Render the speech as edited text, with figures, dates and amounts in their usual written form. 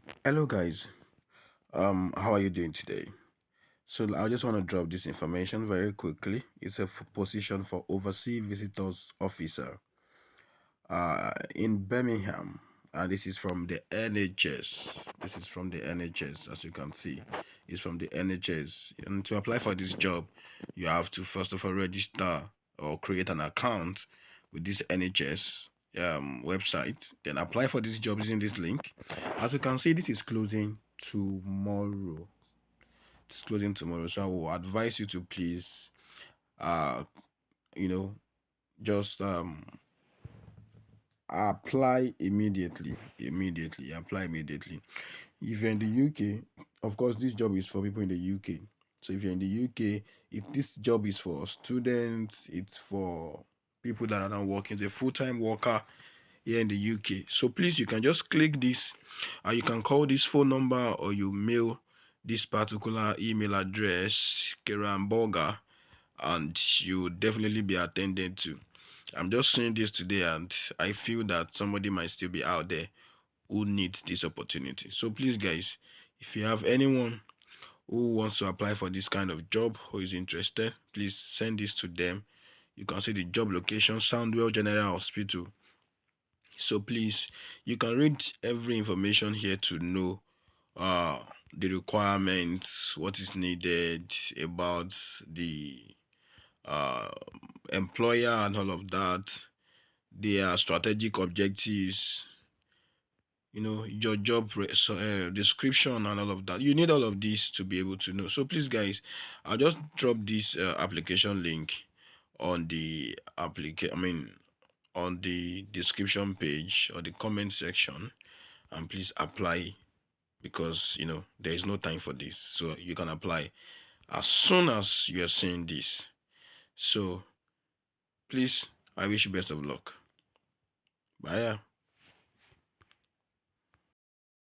Hello guys, how are you doing today? So I just want to drop this information very quickly. It's a position for overseas visitors officer in Birmingham, and this is from the NHS. This is from the NHS, as you can see. It's from the NHS. And to apply for this job, you have to first of all register or create an account with this NHS website. Then apply for this job using this link. As you can see, this is closing tomorrow. It's closing tomorrow, so I will advise you to please, uh, you know, just apply immediately. Apply immediately. If you're in the UK, of course, this job is for people in the UK. So if you're in the UK, if this job is for students, it's for people that are not working, it's a full-time worker here in the UK. So please, you can just click this, you can call this phone number, or you mail this particular email address, Keramboga, and you will definitely be attended to. I'm just saying this today, and I feel that somebody might still be out there who needs this opportunity. So please, guys, if you have anyone who wants to apply for this kind of job, who is interested, please send this to them. You can see the job location, Soundwell General Hospital. So please, you can read every information here to know the requirements, what is needed about the uh employer and all of that, their strategic objectives, your job description and all of that. You need all of this to be able to know. So please, guys, I'll just drop this application link on the on the description page or the comment section, and please apply, because there is no time for this, so you can apply as soon as you are seeing this. So please, I wish you best of luck. Bye.